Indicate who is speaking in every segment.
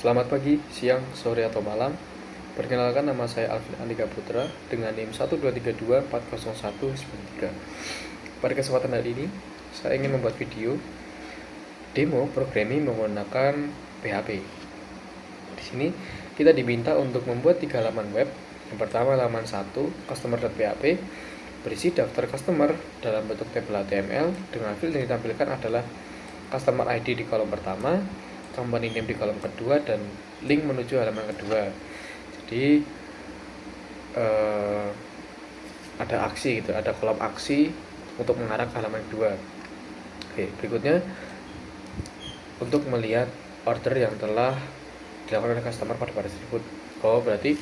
Speaker 1: Selamat pagi, siang, sore, atau malam. Perkenalkan, nama saya Alvin Andika Putra dengan NIM 123240193. Pada kesempatan hari ini, saya ingin membuat video demo programming menggunakan PHP. Di sini kita diminta untuk membuat 3 halaman web. Yang pertama halaman 1, customer.php, berisi daftar customer dalam bentuk tabel HTML dengan field yang ditampilkan adalah customer ID di kolom pertama, company name di kolom kedua, dan link menuju halaman kedua. Jadi ada aksi gitu, ada kolom aksi untuk mengarah ke halaman kedua. Oke, berikutnya untuk melihat order yang telah dilakukan oleh customer pada bar tersebut. Berarti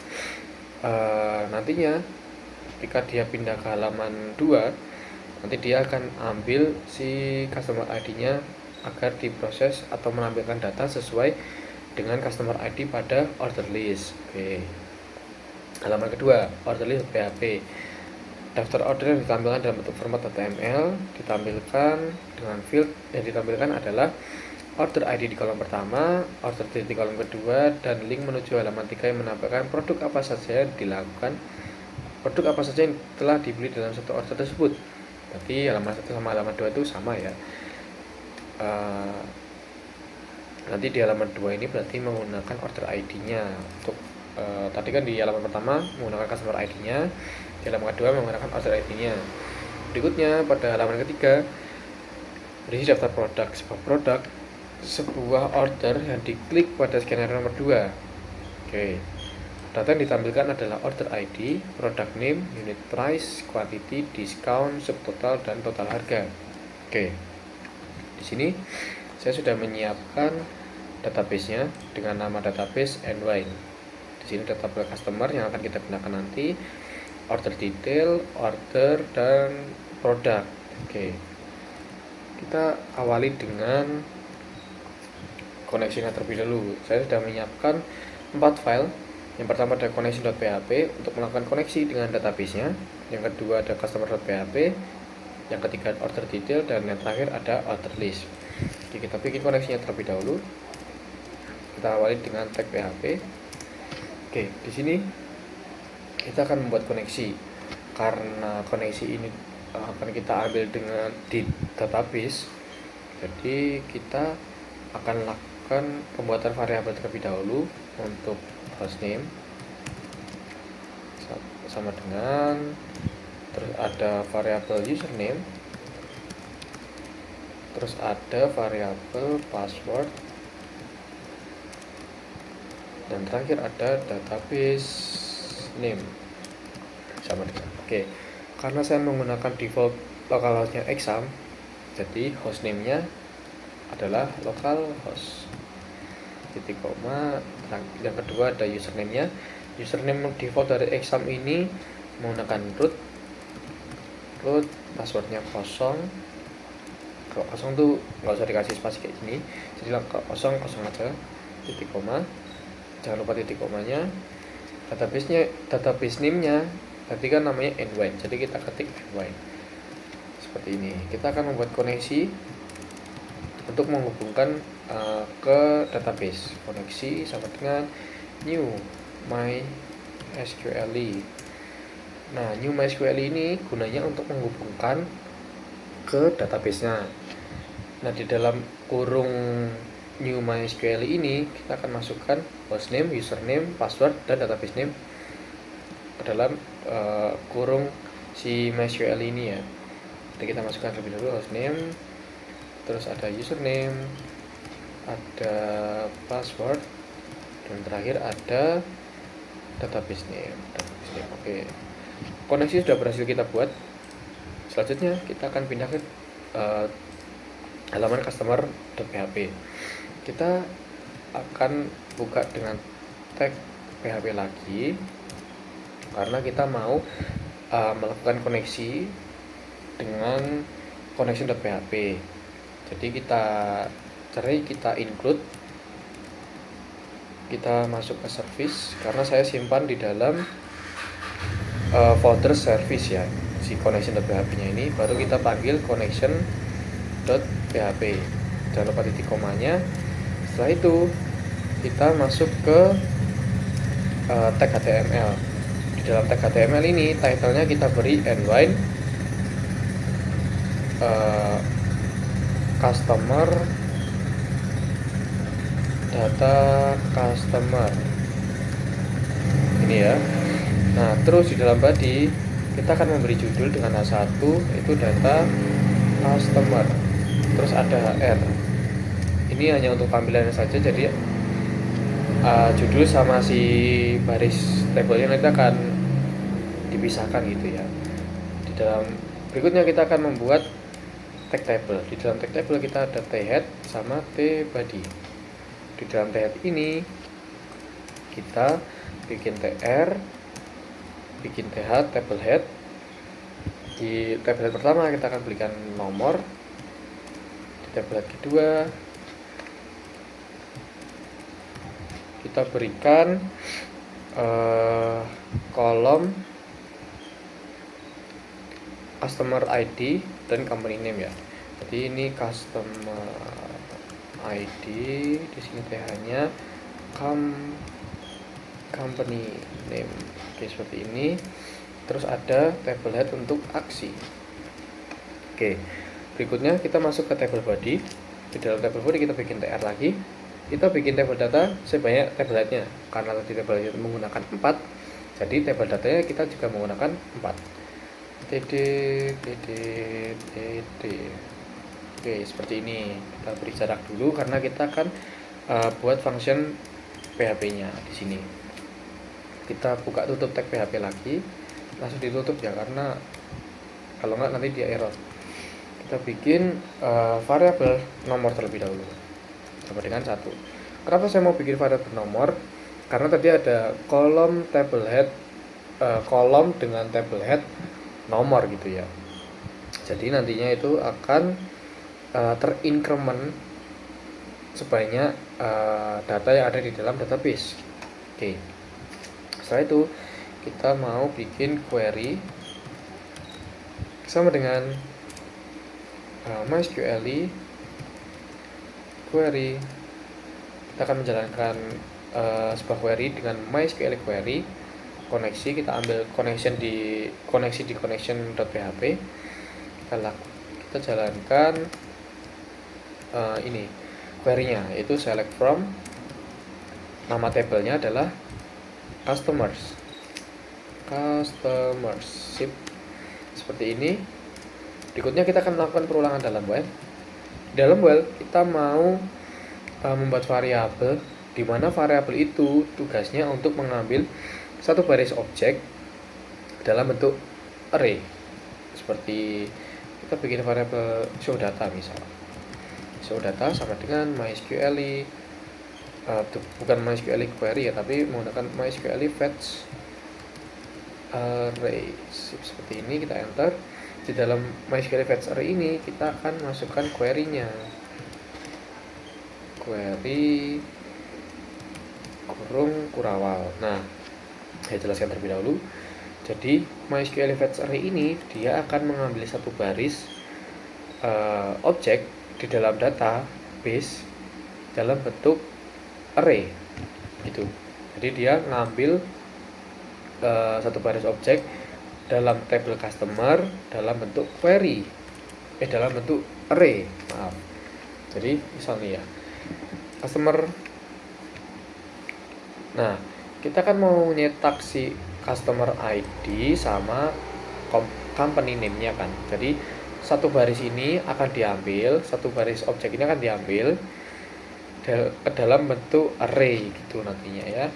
Speaker 1: nantinya ketika dia pindah ke halaman 2, nanti dia akan ambil si customer ID-nya agar diproses atau menampilkan data sesuai dengan customer ID pada order list. Oke. Halaman kedua, order list PHP. Daftar order yang ditampilkan dalam bentuk format HTML ditampilkan dengan field yang ditampilkan adalah order ID di kolom pertama, order date di kolom kedua, dan link menuju halaman 3 yang menampilkan produk apa saja yang dilakukan, produk apa saja yang telah dibeli dalam satu order tersebut. Berarti halaman 1 sama halaman 2 itu sama ya. Nanti di halaman 2 ini berarti menggunakan order ID-nya. Untuk tadi kan di halaman pertama menggunakan customer ID-nya, di halaman kedua menggunakan order ID-nya. Berikutnya pada halaman ketiga berisi daftar produk, sebuah order yang diklik pada skenario nomor 2. Oke. Data yang ditampilkan adalah order ID, product name, unit price, quantity, discount, subtotal, dan total harga. Oke. Di sini saya sudah menyiapkan database-nya dengan nama database NY. Di sini data customer yang akan kita gunakan nanti, order detail, order, dan produk. Oke. Kita awali dengan connection terlebih dahulu. Saya sudah menyiapkan 4 file. Yang pertama ada connection.php untuk melakukan koneksi dengan database-nya. Yang kedua ada customer.php. Yang ketiga order detail, dan yang terakhir ada order list. Oke, kita bikin koneksinya terlebih dahulu. Kita awali dengan tag PHP. Oke, di sini kita akan membuat koneksi. Karena koneksi ini akan kita ambil dengan di database, jadi kita akan lakukan pembuatan variabel terlebih dahulu. Untuk hostname sama dengan, terus ada variabel username, terus ada variabel password, dan terakhir ada database name sama dengan. Oke, karena saya menggunakan default localhost-nya exam, jadi hostname-nya adalah localhost, titik koma. Yang kedua ada username-nya. Username default dari exam ini menggunakan root, passwordnya kosong. Kalau kosong tuh nggak usah dikasih spasi kayak gini, jadi kosong aja, titik koma. Jangan lupa titik komanya. Database name-nya tadi kan namanya ny, jadi kita ketik ny seperti ini. Kita akan membuat koneksi untuk menghubungkan ke database. Koneksi sama dengan new MySQL. Nah, new MySQL ini gunanya untuk menghubungkan ke database-nya. Nah, di dalam kurung new MySQL ini kita akan masukkan hostname, username, password, dan database name ke dalam kurung si MySQL ini ya. Jadi kita masukkan terlebih dahulu hostname, terus ada username, ada password, dan terakhir ada database name. Oke, koneksi sudah berhasil kita buat. Selanjutnya kita akan pindah ke halaman customer.php. Kita akan buka dengan tag PHP lagi karena kita mau melakukan koneksi dengan connection.php. Jadi kita include, kita masuk ke service, karena saya simpan di dalam folder service ya, si connection.php nya ini. Baru kita panggil connection.php, jangan lupa titik komanya. Setelah itu kita masuk ke tag HTML. Di dalam tag HTML ini title-nya kita beri Envine customer data customer ini ya. Nah, terus di dalam body kita akan memberi judul dengan H1 itu data customer, terus ada HR. Ini hanya untuk tampilannya saja, jadi judul sama si baris tabelnya nanti akan dipisahkan gitu ya. Di dalam berikutnya kita akan membuat tag table. Di dalam tag table kita ada t-head sama t-body. Di dalam t-head ini kita bikin tr, bikin th, table head. Di table head pertama kita akan berikan nomor. Di table head kedua kita berikan kolom customer ID dan company name ya. Jadi ini customer ID, di sini th-nya company name. Oke, seperti ini. Terus ada table head untuk aksi. Oke. Berikutnya kita masuk ke table body. Di dalam table body kita bikin tr lagi. Kita bikin table data sebanyak table headnya. Karena tadi table head menggunakan 4, jadi table datanya kita juga menggunakan 4. td. Oke, seperti ini. Kita beri jarak dulu karena kita akan buat function PHP-nya di sini. Kita buka tutup tag PHP lagi, langsung ditutup ya, karena kalau nggak nanti dia error. Kita bikin variabel nomor terlebih dahulu sama dengan 1. Kenapa saya mau bikin variabel nomor? Karena tadi ada kolom table head, kolom dengan table head nomor gitu ya. Jadi nantinya itu akan terincrement sebanyak data yang ada di dalam database. Oke. Setelah itu kita mau bikin query sama dengan MySQL query. Kita akan menjalankan sebuah query dengan MySQL query. Koneksi kita ambil koneksi di connection.php. Kita jalankan ini query-nya, yaitu select from, nama tabelnya adalah customers. Sip. Seperti ini. Berikutnya kita akan melakukan perulangan dalam while. Dalam while kita mau membuat variabel, di mana variabel itu tugasnya untuk mengambil satu baris objek dalam bentuk array. Seperti kita bikin variabel show data misalnya. Show data sama dengan MySQL bukan MySQL query ya, tapi menggunakan MySQL fetch array. Seperti ini, kita enter. Di dalam MySQL fetch array ini kita akan masukkan query-nya. Query kurung kurawal. Nah, saya jelaskan terlebih dahulu. Jadi MySQL fetch array ini dia akan mengambil satu baris objek di dalam database dalam bentuk array gitu. Jadi dia ngambil satu baris objek dalam table customer dalam bentuk query, dalam bentuk array. Maaf. Jadi misalnya ya, customer. Nah, kita kan mau nyetak si customer ID sama company name-nya kan. Jadi satu baris ini akan diambil, satu baris objek ini akan diambil ke dalam bentuk array gitu nantinya ya.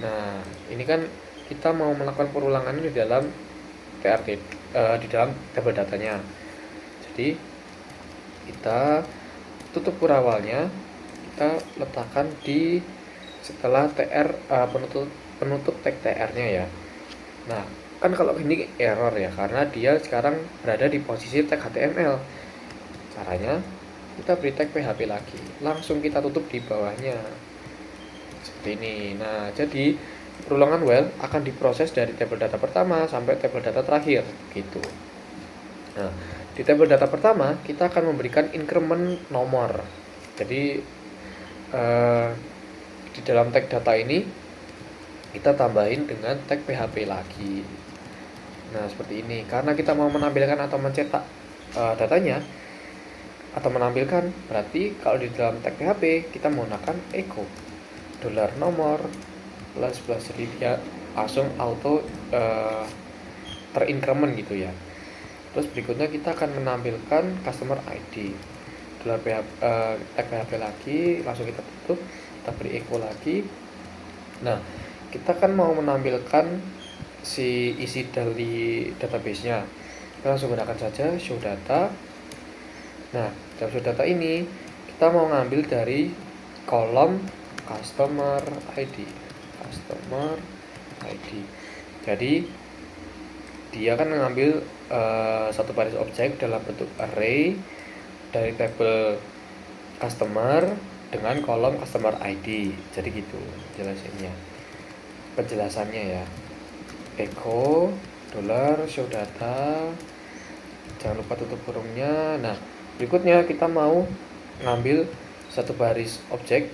Speaker 1: Nah, ini kan kita mau melakukan perulangan di dalam TRT, di dalam table datanya. Jadi kita tutup kurawalnya, kita letakkan di setelah tr penutup tag tr-nya ya. Nah, kan kalau ini error ya, karena dia sekarang berada di posisi tag HTML. Caranya kita beri tag PHP lagi, langsung kita tutup di bawahnya seperti ini. Nah, jadi perulangan while akan diproses dari table data pertama sampai table data terakhir gitu. Nah, di table data pertama kita akan memberikan increment nomor. Jadi di dalam tag data ini kita tambahin dengan tag PHP lagi. Nah, seperti ini. Karena kita mau menampilkan atau mencetak datanya atau menampilkan, berarti kalau di dalam tag PHP kita menggunakan echo $nomor plus jadi dia langsung auto terincrement gitu ya. Terus berikutnya kita akan menampilkan customer ID tag PHP lagi, langsung kita tutup, kita beri echo lagi. Nah, kita kan mau menampilkan si isi dari database-nya. Kita langsung gunakan saja show data. Nah, dalam show data ini kita mau ngambil dari kolom customer ID. Jadi dia kan mengambil satu baris objek dalam bentuk array dari tabel customer dengan kolom customer ID. Jadi gitu penjelasannya ya. Echo $show data, jangan lupa tutup kurungnya. Nah, berikutnya kita mau ngambil satu baris objek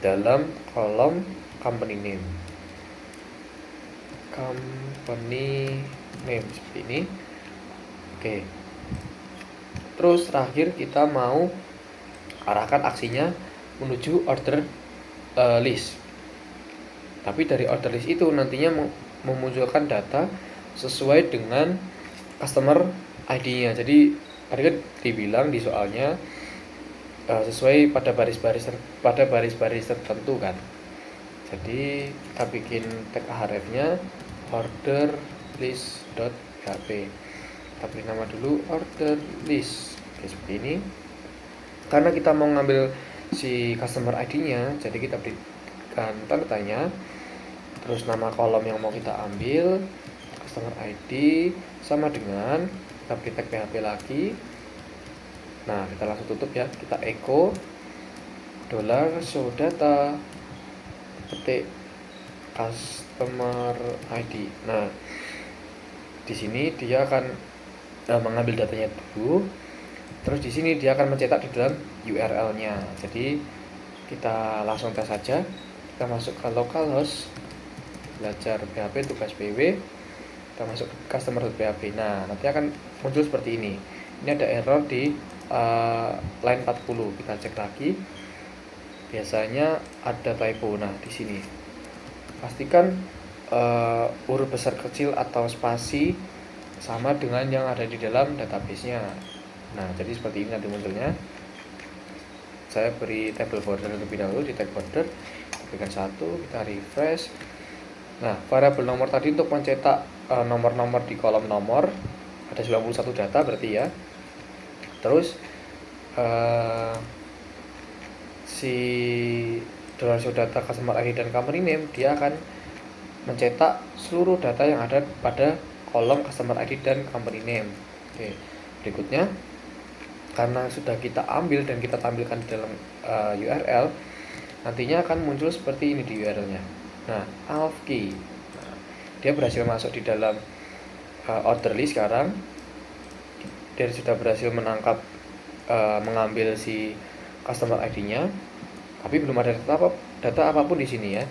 Speaker 1: dalam kolom company name seperti ini. Oke. Terus terakhir kita mau arahkan aksinya menuju order list. Tapi dari order list itu nantinya memunculkan data sesuai dengan customer ID-nya. Jadi tadi kan dibilang di soalnya sesuai pada baris-baris tertentu kan. Jadi kita bikin tag href-nya order list.php. Kita beri nama dulu order list. Oke, seperti ini. Karena kita mau ngambil si customer ID-nya, jadi kita berikan tanda tanya. Terus nama kolom yang mau kita ambil, customer ID sama dengan kita beri tag PHP lagi. Nah, kita langsung tutup ya. Kita echo $show data ketik customer ID. Nah, di sini dia akan mengambil datanya dulu. Terus di sini dia akan mencetak di dalam URL-nya. Jadi kita langsung tes saja. Kita masuk ke localhost belajar PHP tugas PW, kita masuk ke customer.php. Nah, nanti akan muncul seperti ini. Ini ada error di line 40. Kita cek lagi. Biasanya ada typo. Nah, di sini pastikan huruf besar kecil atau spasi sama dengan yang ada di dalam database-nya. Nah, jadi seperti ini nanti munculnya. Saya beri table border terlebih dahulu di tag border. Berikan 1, kita refresh. Nah, variabel nomor tadi untuk mencetak nomor-nomor di kolom nomor ada 91 data berarti ya. Terus si $show data customer ID dan company name dia akan mencetak seluruh data yang ada pada kolom customer ID dan company name. Oke, berikutnya karena sudah kita ambil dan kita tampilkan di dalam URL, nantinya akan muncul seperti ini di URL-nya. Nah, alf key. Nah, dia berhasil masuk di dalam order list sekarang. Dia sudah berhasil mengambil si customer ID-nya, tapi belum ada data apapun di sini ya.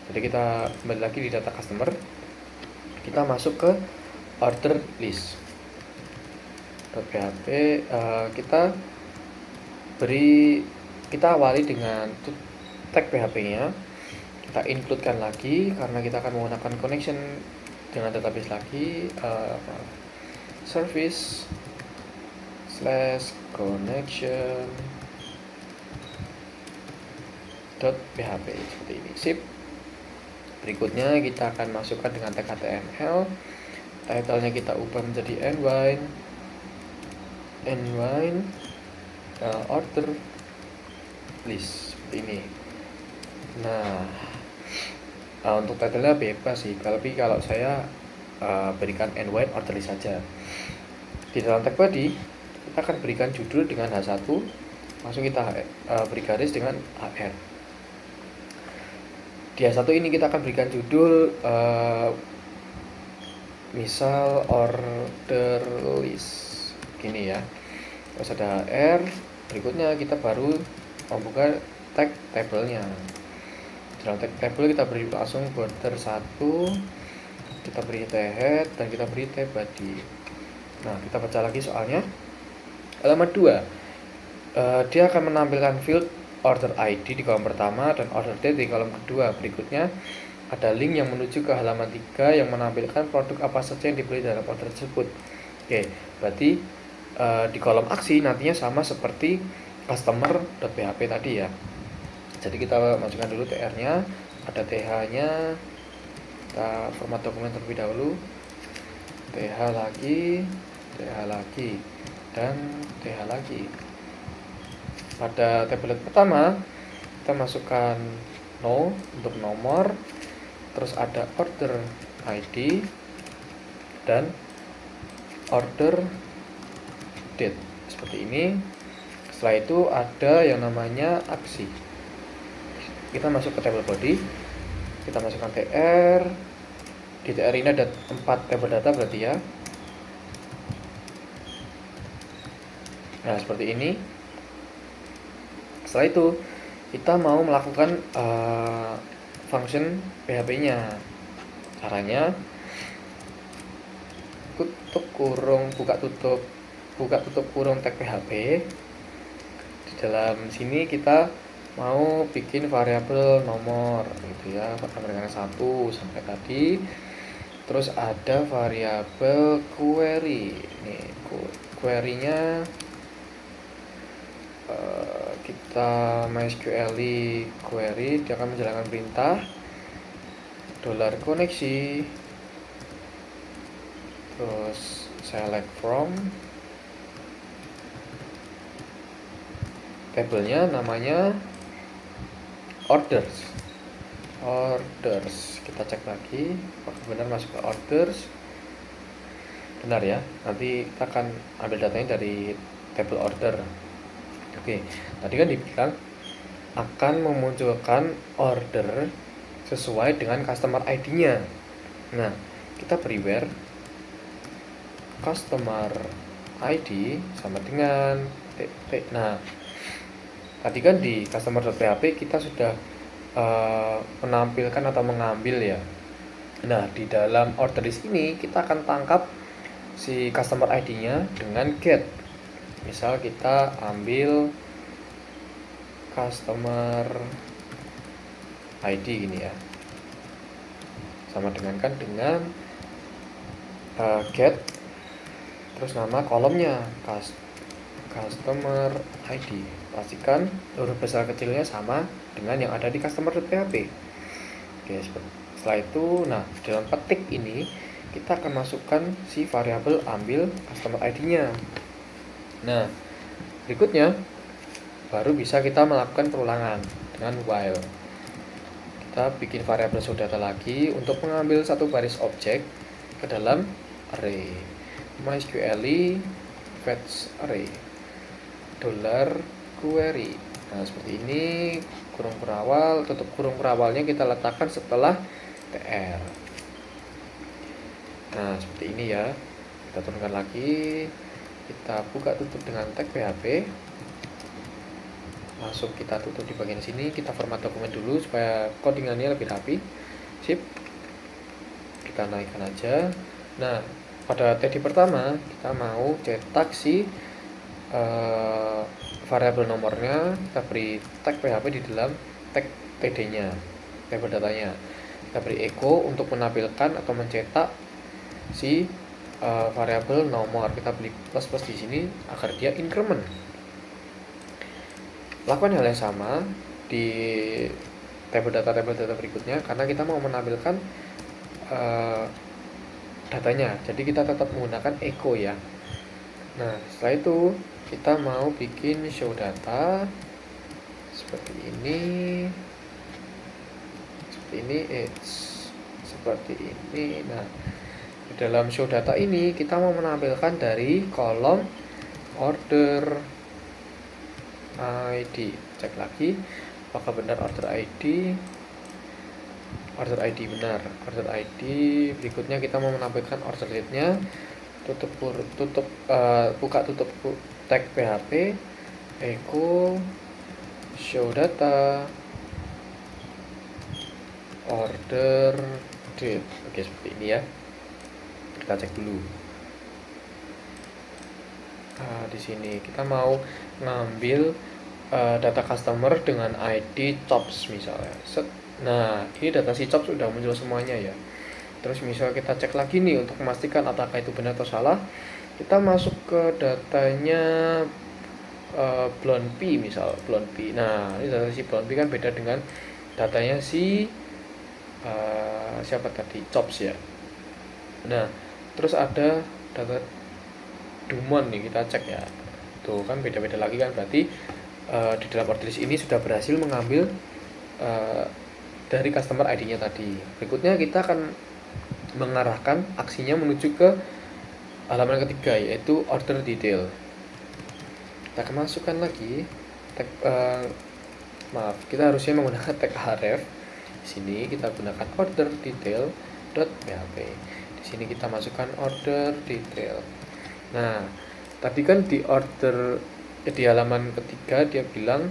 Speaker 1: Jadi kita kembali lagi di data customer. Kita masuk ke order list. .php kita awali dengan tag PHP-nya. Kita include-kan lagi karena kita akan menggunakan connection dengan database lagi, service /connection .php seperti ini. Sip. Berikutnya kita akan masukkan dengan tag HTML. Title-nya kita ubah menjadi nwine order list seperti ini. Nah, untuk title-nya bebas sih, tapi kalau saya berikan nwine order list saja. Di dalam tag body kita akan berikan judul dengan H1, langsung kita beri garis dengan HR. Di H1 ini kita akan berikan judul misal order list gini ya. Terus ada HR. Berikutnya kita baru membuka tag tabelnya. Dalam tag table kita beri langsung border 1, kita beri head dan kita beri tab body. Nah, kita baca lagi soalnya. Halaman 2, dia akan menampilkan field order ID di kolom pertama dan order date di kolom kedua. Berikutnya ada link yang menuju ke halaman 3 yang menampilkan produk apa saja yang dibeli dalam order tersebut. Oke, berarti di kolom aksi nantinya sama seperti customer.php tadi ya. Jadi kita masukkan dulu TR-nya, ada TH-nya, kita format dokumen terlebih dahulu, TH lagi, dan TH lagi. Pada tablet pertama kita masukkan no untuk nomor, terus ada order ID dan order date seperti ini. Setelah itu ada yang namanya aksi. Kita masuk ke table body, kita masukkan TR. Di TR ini ada 4 table data berarti ya. Nah, seperti ini. Setelah itu kita mau melakukan function PHP-nya. Caranya tutup kurung buka tutup kurung tag PHP. Di dalam sini kita mau bikin variabel nomor gitu ya, variabel 1 sampai tadi. Terus ada variabel query. Nih, query-nya kita MySQL query, dia akan menjalankan perintah $koneksi, terus select from, tabelnya namanya orders. Kita cek lagi apakah benar masuk ke orders. Benar ya, nanti kita akan ambil datanya dari table order. Oke, tadi kan dibilang akan memunculkan order sesuai dengan customer ID-nya. Nah, kita beri where customer ID sama dengan Nah, tadi kan di customer.php kita sudah menampilkan atau mengambil ya. Nah, di dalam order list ini kita akan tangkap si customer ID-nya dengan get. Misal kita ambil customer ID gini ya, sama dengan get, terus nama kolomnya customer ID. Pastikan huruf besar kecilnya sama dengan yang ada di customer.php. Oke, setelah itu, nah dalam petik ini kita akan masukkan si variabel ambil customer ID-nya. Nah, berikutnya baru bisa kita melakukan perulangan dengan while. Kita bikin variabel showData lagi untuk mengambil satu baris objek ke dalam array. MySQL fetch array $query. Nah, seperti ini, kurung perawal, tutup kurung perawalnya kita letakkan setelah TR. Nah, seperti ini ya. Kita turunkan lagi. Kita buka tutup dengan tag PHP. Langsung kita tutup di bagian sini. Kita format dokumen dulu supaya codingannya lebih rapi. Sip. Kita naikkan aja. Nah, pada tadi pertama kita mau cetak si variabel nomornya. Kita beri tag PHP di dalam tag td-nya, table datanya. Kita beri echo untuk menampilkan atau mencetak si variabel nomor. Kita beri plus di sini agar dia increment. Lakukan hal yang sama di table data berikutnya karena kita mau menampilkan datanya. Jadi kita tetap menggunakan echo ya. Nah, setelah itu kita mau bikin show data seperti ini. Nah, di dalam show data ini kita mau menampilkan dari kolom order ID. Cek lagi apakah benar order ID benar. Order ID berikutnya kita mau menampilkan order date-nya. Buka tutup tag PHP echo show data, order date. Oke, seperti ini ya. Kita cek dulu. Di sini kita mau ngambil data customer dengan ID CHOPS misalnya. Nah, ini data si CHOPS sudah muncul semuanya ya. Terus misal kita cek lagi nih untuk memastikan apakah itu benar atau salah, kita masuk ke datanya Blond P misal, Blond P. Nah, ini data si Blond P kan beda dengan datanya si siapa tadi, CHOPS ya. Nah, terus ada data Dumont nih, kita cek ya. Tuh kan beda-beda lagi kan, berarti di dalam order list ini sudah berhasil mengambil dari customer ID-nya tadi. Berikutnya kita akan mengarahkan aksinya menuju ke halaman ketiga, yaitu order detail. Kita akan masukkan lagi tag, kita harusnya menggunakan tag href. Di sini kita gunakan order detail .php. Di sini kita masukkan order detail. Nah, tadi kan di order di halaman ketiga dia bilang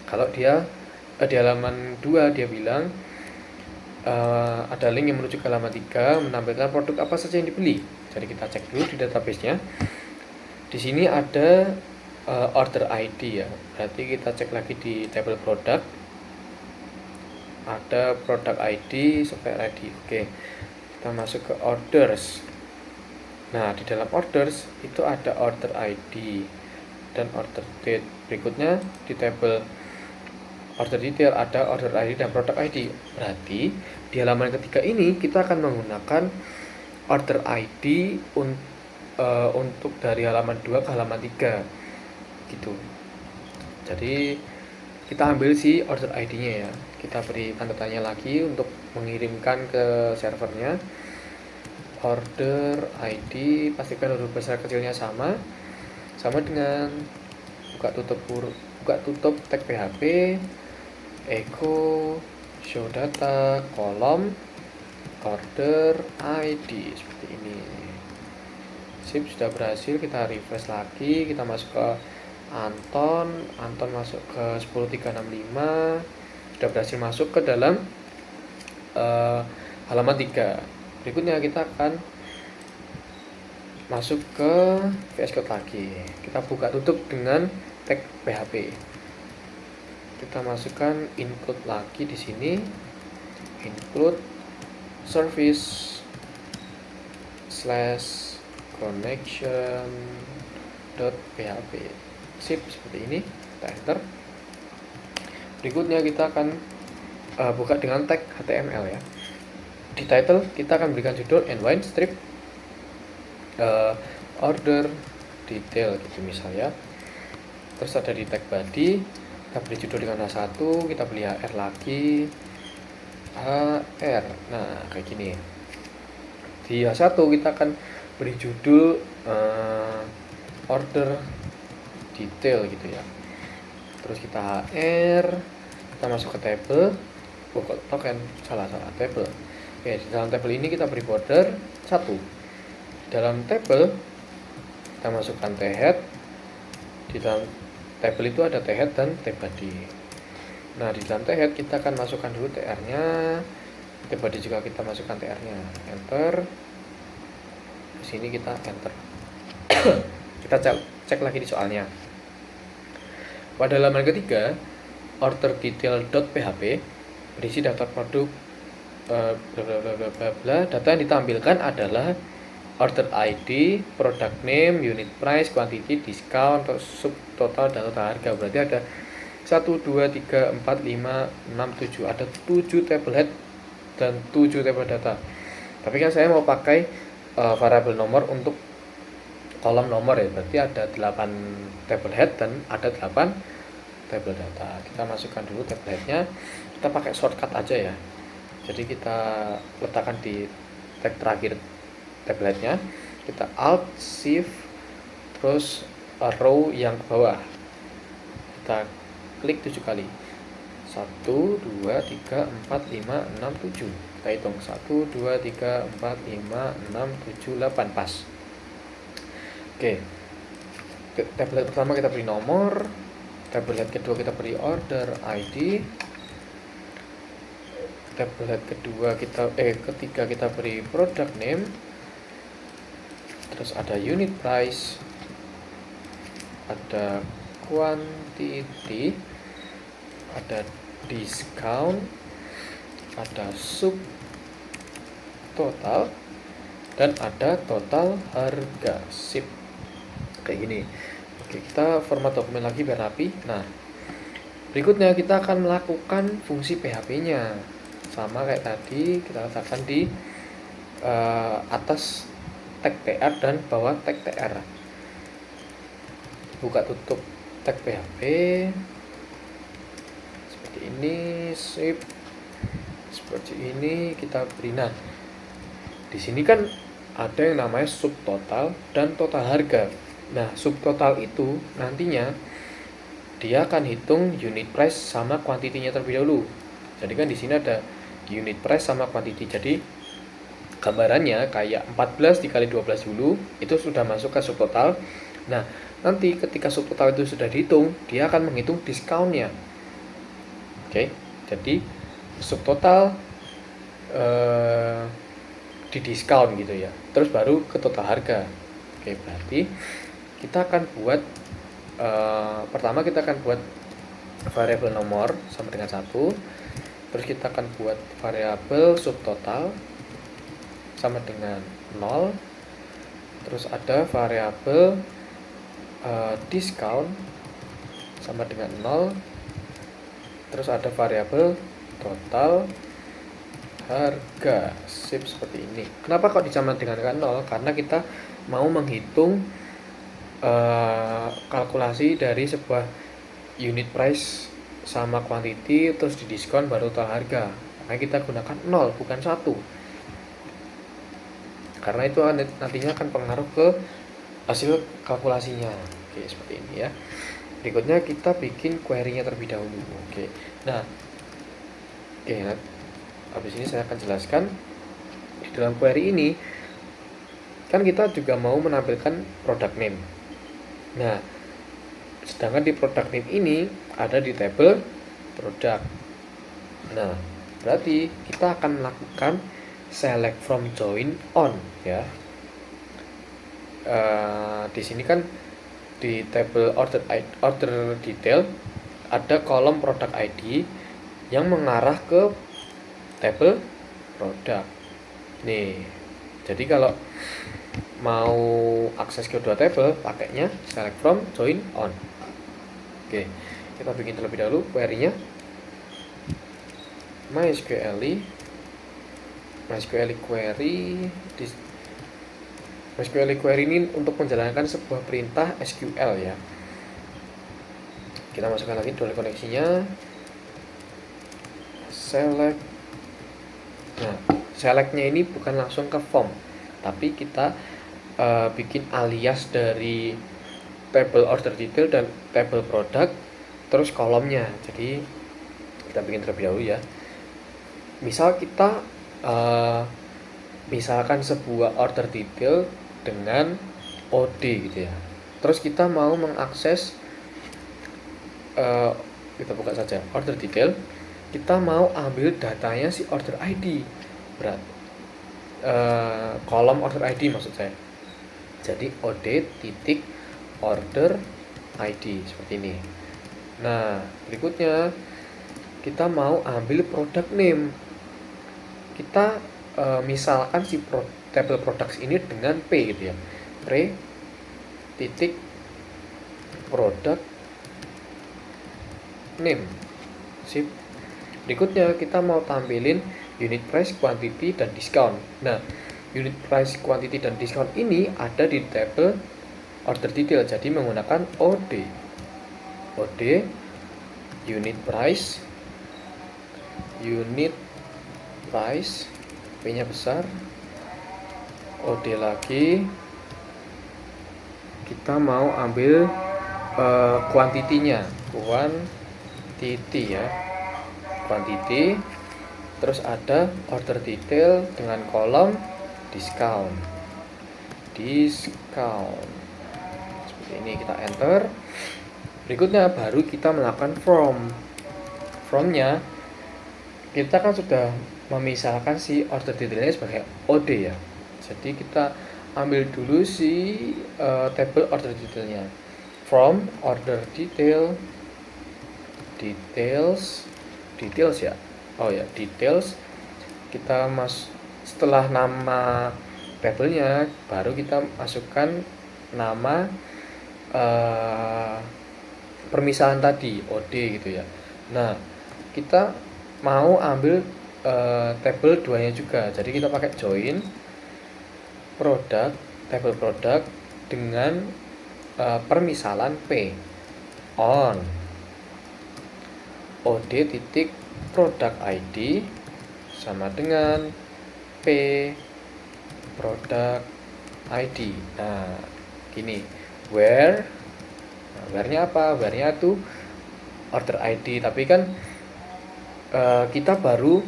Speaker 1: kalau dia di halaman 2 dia bilang ada link yang menuju ke halaman 3 menampilkan produk apa saja yang dibeli. Jadi kita cek dulu di database-nya. Di sini ada order ID ya. Berarti kita cek lagi di tabel produk. Ada product ID, supplier ID. Oke. Kita masuk ke orders. Nah, di dalam orders itu ada order ID dan order date. Berikutnya di tabel order detail ada order ID dan product ID. Berarti di halaman ketiga ini kita akan menggunakan order ID untuk dari halaman 2 ke halaman 3 gitu. Jadi kita ambil si order ID-nya ya. Kita beri tanda tanya lagi untuk mengirimkan ke servernya. Order ID, pastikan huruf besar kecilnya sama dengan buka tutup tag PHP, echo show data, kolom order ID seperti ini. Sip, sudah berhasil. Kita refresh lagi, kita masuk ke Anton masuk ke 10365, sudah berhasil masuk ke dalam halaman 3. Berikutnya kita akan masuk ke VS Code lagi. Kita buka tutup dengan tag PHP. Kita masukkan include lagi di sini. Include service /connection.php. Sip, seperti ini. Kita enter. Berikutnya kita akan buka dengan tag HTML ya. Di title kita akan berikan judul inline strip order detail gitu misalnya. Terus ada di tag body kita beri judul dengan H1, kita beli HR lagi, HR. Nah, kayak gini. Di H1 kita akan beri judul order detail gitu ya. Terus kita HR, kita masuk ke table. Token, salah table. Oke, di dalam table ini kita beri border 1. Di dalam table kita masukkan t-head. Di dalam table itu ada t-head dan t-body. Nah, di dalam t-head kita akan masukkan dulu tr-nya. T-body juga kita masukkan tr-nya. Enter. Di sini kita enter. Kita cek lagi di soalnya. Pada halaman ketiga, order detail.php berisi daftar produk data yang ditampilkan adalah order ID, product name, unit price, quantity, discount, subtotal, dan total harga. Berarti ada 1, 2, 3, 4, 5, 6, 7. Ada 7 table head dan 7 table data. Tapi kan saya mau pakai variabel nomor untuk kolom nomor ya. Berarti ada 8 table head dan ada 8 table data. Kita masukkan dulu table headnya. Kita pakai shortcut aja ya. Jadi kita letakkan di tag terakhir tabletnya, kita Alt Shift terus row yang ke bawah, kita klik 7 kali. 1, 2, 3, 4, 5, 6, 7. Kita hitung 1, 2, 3, 4, 5, 6, 7, 8. Pas. Oke. Tablet pertama kita beri nomor, tabel head kedua kita beri order ID, tabel head ketiga kita beri product name, terus ada unit price, ada quantity, ada discount, ada sub total, dan ada total harga. Sip, kayak gini. Oke, kita format dokumen lagi biar rapi. Nah, berikutnya kita akan melakukan fungsi PHP-nya. Sama kayak tadi, kita letakkan di atas tag tr dan bawah tag tr. Buka tutup tag PHP seperti ini, sip. Seperti ini kita beri. Nah, di sini kan ada yang namanya subtotal dan total harga. Nah, subtotal itu nantinya dia akan hitung unit price sama kuantitinya terlebih dahulu. Jadi kan di sini ada unit price sama quantity. Jadi gambarannya kayak 14 dikali 12 dulu, itu sudah masuk ke subtotal. Nah, nanti ketika subtotal itu sudah dihitung, dia akan menghitung diskaunnya. Oke, jadi subtotal di diskon gitu ya. Terus baru ke total harga. Oke, berarti kita akan buat pertama kita akan buat variabel nomor sama dengan 1. Terus kita akan buat variabel subtotal sama dengan 0. Terus ada variabel discount sama dengan 0. Terus ada variabel total harga. Sip, seperti ini. Kenapa kok disamakan dengan 0? Karena kita mau menghitung kalkulasi dari sebuah unit price sama quantity, terus di diskon baru total harga. Makanya kita gunakan 0 bukan 1, karena itu nantinya akan pengaruh ke hasil kalkulasinya. Oke, seperti ini ya. Berikutnya kita bikin query-nya terlebih dahulu. Oke. Nah, habis ini saya akan jelaskan di dalam query ini kan kita juga mau menampilkan product name. Nah, sedangkan di product name ini ada di tabel product. Nah, berarti kita akan melakukan select from join on ya. Di sini kan di tabel order detail ada kolom product ID yang mengarah ke tabel product. Nih, jadi kalau mau akses kedua tabel pakainya select from join on. Oke, kita bikin terlebih dahulu query-nya. MySQL query ini untuk menjalankan sebuah perintah SQL ya. Kita masukkan lagi dual koneksinya. Select. Nah, selectnya ini bukan langsung ke form, tapi kita bikin alias dari tabel order detail dan tabel product, terus kolomnya. Jadi kita bikin terlebih dahulu ya. Misal kita misalkan sebuah order detail dengan OD gitu ya. Terus kita mau mengakses, kita buka saja order detail. Kita mau ambil datanya si order ID, kolom order ID maksud saya. Jadi OD titik order ID seperti ini. Nah, berikutnya kita mau ambil product name. Kita misalkan si tabel products ini dengan P gitu ya. Pre titik product name. Sip. Berikutnya kita mau tampilin unit price, quantity, dan discount. Nah, unit price, quantity, dan discount ini ada di tabel order detail. Jadi menggunakan OD unit price, P-nya besar, OD lagi. Kita mau ambil quantity-nya, quantity ya, quantity. Terus ada order detail dengan kolom discount. Seperti ini, kita enter. Berikutnya baru kita melakukan from-nya kita kan sudah memisahkan si order detailnya sebagai OD ya. Jadi kita ambil dulu si table order detailnya. From order details ya. Oh ya, details. Kita setelah nama tabelnya baru kita masukkan nama permisahan tadi OD gitu ya. Nah, kita mau ambil table 2 nya juga. Jadi kita pakai join produk, table produk dengan permisalan P on OD titik produk ID sama dengan P produk ID. Nah, gini, where nya apa? Where-nya tuh order ID, tapi kan kita baru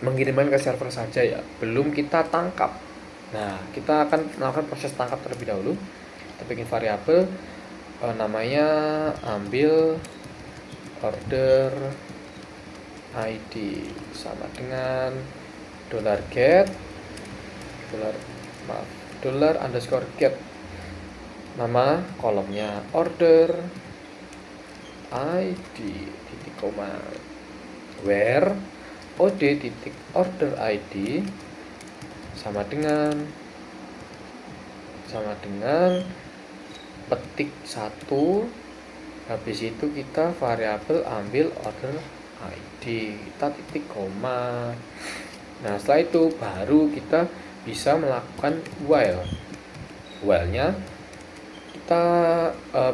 Speaker 1: mengirimkan ke server saja ya, belum kita tangkap. Nah, kita akan melakukan proses tangkap terlebih dahulu. Kita bikin variabel namanya ambil order ID sama dengan $get $_get nama kolomnya order ID titik koma where OD titik order ID sama dengan petik 1, habis itu kita variabel ambil order ID, kita titik koma. Nah, setelah itu baru kita bisa melakukan while-nya kita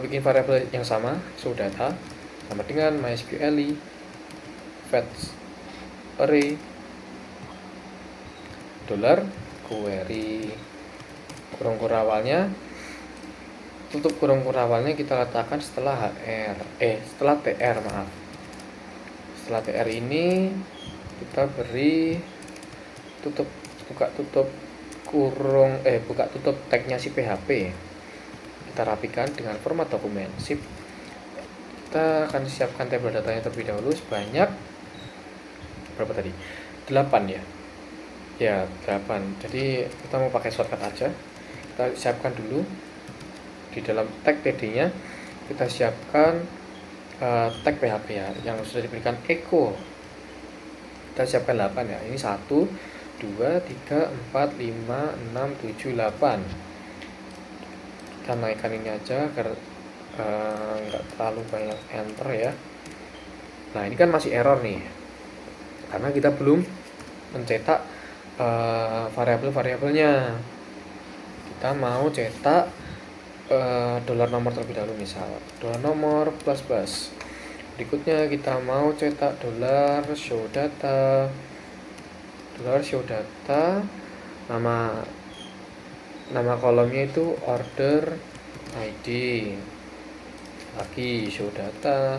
Speaker 1: bikin variabel yang sama, show data sama dengan MySQL fetch array $query kurung awalnya, tutup kurung awalnya kita letakkan setelah tr. Setelah tr ini kita beri buka tutup tagnya si PHP. Kita rapikan dengan format dokumen zip. Kita akan siapkan tabel datanya terlebih dahulu sebanyak berapa tadi? 8 ya. Ya, 8. Jadi kita mau pakai shortcut aja. Kita siapkan dulu di dalam tag td-nya kita siapkan tag PHP ya yang sudah diberikan echo. Kita siapkan 8 ya. Ini 1 2 3 4 5 6 7 8. Kita naikkan ini aja agar nggak terlalu banyak enter ya. Nah, ini kan masih error nih karena kita belum mencetak variabelnya. Kita mau cetak $nomor terlebih dahulu, misal $nomor plus. Berikutnya kita mau cetak $show data nama kolomnya itu order ID, lagi show data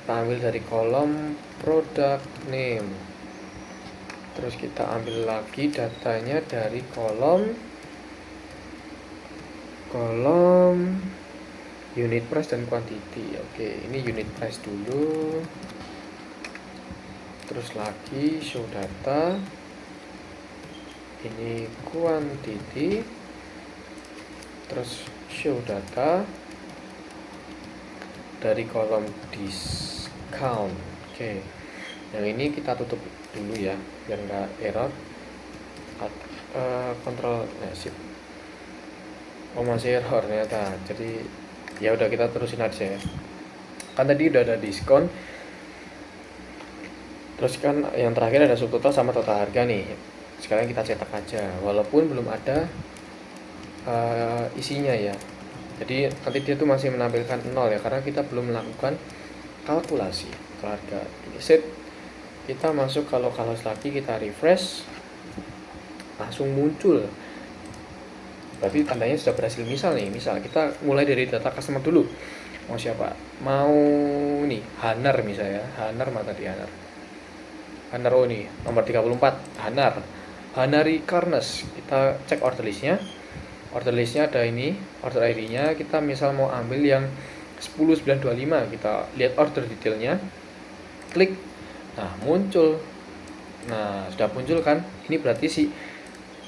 Speaker 1: kita ambil dari kolom product name, terus kita ambil lagi datanya dari kolom unit price dan quantity. Oke, ini unit price dulu, terus lagi show data, ini quantity, terus show data dari kolom discount. Oke, yang ini kita tutup dulu ya biar nggak error. Kontrol shift. Oh, masih error ternyata. Jadi ya udah, kita terusin aja ya. Kan tadi udah ada diskon. Terus kan yang terakhir ada subtotal sama total harga nih. Sekarang kita cetak aja walaupun belum ada isinya ya. Jadi nanti dia tuh masih menampilkan 0 ya karena kita belum melakukan kalkulasi harga. Ini set, kita masuk ke localhost lagi, kita refresh, langsung muncul. Berarti tandanya sudah berhasil. Misal kita mulai dari data customer dulu. Mau siapa? Mau nih Hanar misalnya. Hanar mana tadi? Hanar, oh nih nomor 34 Hanari Karnes. Kita cek order listnya ada ini order ID nya. Kita misal mau ambil yang 10925, kita lihat order detailnya, klik, nah muncul. Nah sudah muncul kan, ini berarti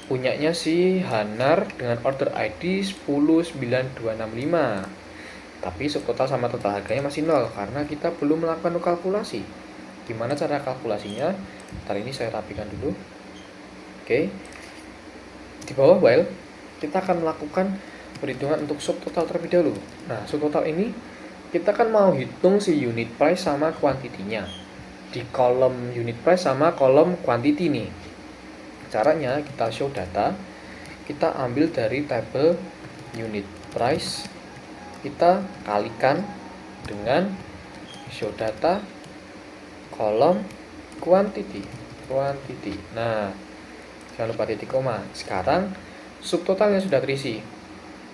Speaker 1: punyanya si Hanar dengan order ID 109.265, tapi subtotal sama total harganya masih 0 karena kita belum melakukan kalkulasi. Gimana cara kalkulasinya? Ntar ini saya rapikan dulu. Oke, di bawah while kita akan melakukan perhitungan untuk subtotal terlebih dahulu. Nah subtotal ini kita kan mau hitung si unit price sama kuantitinya di kolom unit price sama kolom quantity nih. Caranya kita show data, kita ambil dari tabel unit price, kita kalikan dengan show data kolom quantity. Nah, jangan lupa titik koma. Sekarang subtotalnya sudah terisi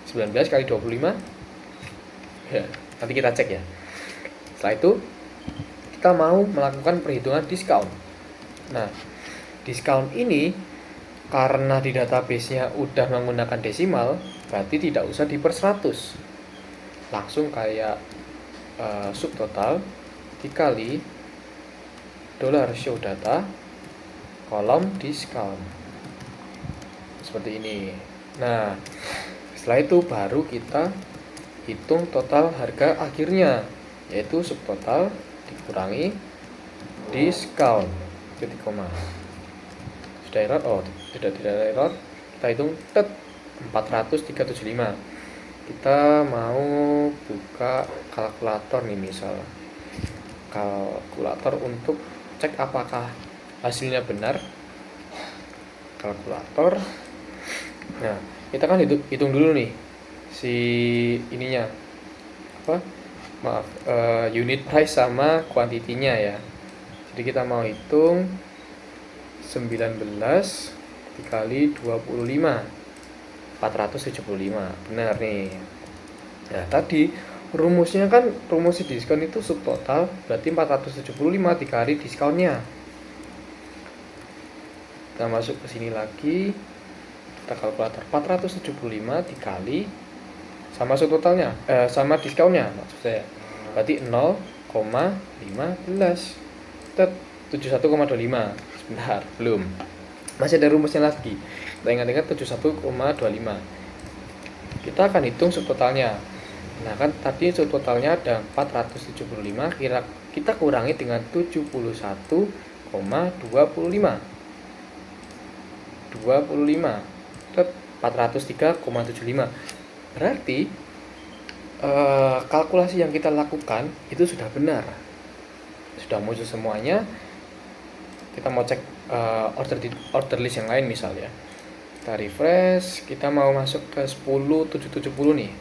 Speaker 1: 19 kali 25 ya, nanti kita cek ya. Setelah itu kita mau melakukan perhitungan diskon. Nah, diskon ini karena di database-nya udah menggunakan desimal, berarti tidak usah di per 100, langsung kayak subtotal dikali $show data kolom diskon seperti ini. Nah setelah itu baru kita hitung total harga akhirnya, yaitu subtotal dikurangi diskon titik koma. Sudah error? Oh tidak error. Kita hitung 403.75. Kita mau buka kalkulator nih, misal kalkulator untuk cek apakah hasilnya benar. Kalkulator. Nah kita kan hitung dulu nih si ininya unit price sama kuantitinya ya. Jadi kita mau hitung 19 dikali 25, 475, benar nih. Nah tadi rumusnya kan, rumus diskon itu subtotal, berarti 475 dikali diskonnya. Kita masuk ke sini lagi, kita kalkulator 475 dikali sama subtotalnya, sama diskonnya maksud saya, berarti 0,15. 71,25. Sebentar, belum, masih ada rumusnya lagi. Kita ingat-ingat 71,25. Kita akan hitung subtotalnya. Nah kan tadi subtotalnya ada 475, kita kurangi dengan 71,25. 403,75. Berarti kalkulasi yang kita lakukan itu sudah benar, sudah muncul semuanya. Kita mau cek order list yang lain misalnya. Kita refresh, kita mau masuk ke 10.770 nih.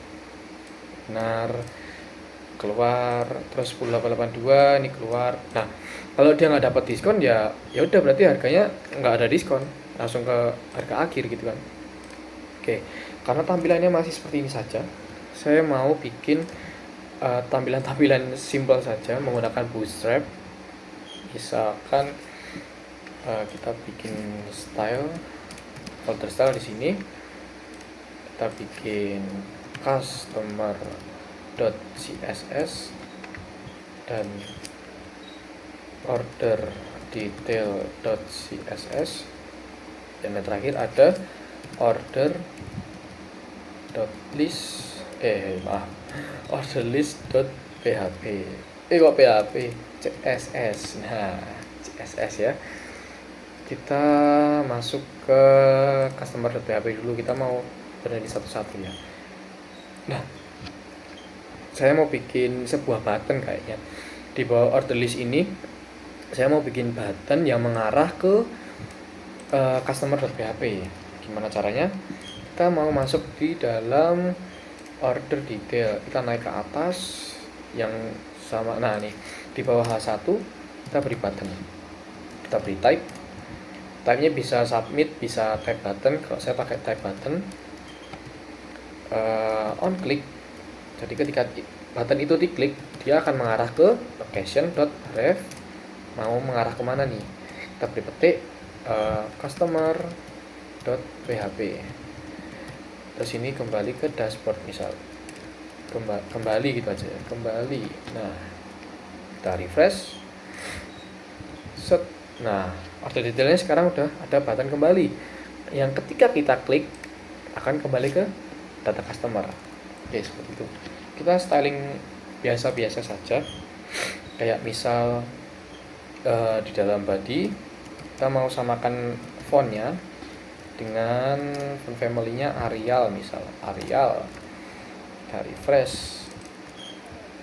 Speaker 1: Benar, keluar, terus 10.882 ini keluar. Nah kalau dia nggak dapat diskon ya udah, berarti harganya nggak ada diskon, langsung ke harga akhir gitu kan. Oke, karena tampilannya masih seperti ini saja, saya mau bikin tampilan simple saja menggunakan Bootstrap. Misalkan kita bikin style, folder style di sini, kita bikin customer.css dan order detail.css, dan yang terakhir ada order list.php. Kok PHP? CSS. Nah, CSS ya. Kita masuk ke customer.php dulu, kita mau berani satu-satu ya. Nah, saya mau bikin sebuah button kayaknya. Di bawah order list ini saya mau bikin button yang mengarah ke customer.php. Gimana caranya? Kita mau masuk di dalam order detail, kita naik ke atas yang sama. Nah nih di bawah H1 kita beri button, kita beri type-nya bisa submit, bisa type button. Kalau saya pakai type button, on click. Jadi ketika button itu diklik, dia akan mengarah ke location.ref. Mau mengarah kemana nih? Kita beri petik customer.php. Terus ini kembali ke dashboard misal. kembali gitu aja ya, kembali. Nah, kita refresh, set. Nah, order detailnya sekarang udah ada button kembali yang ketika kita klik akan kembali ke data customer. Oke, seperti itu. Kita styling biasa-biasa saja, kayak misal di dalam body kita mau samakan fontnya dengan font family-nya Arial, misal Arial. Kita refresh,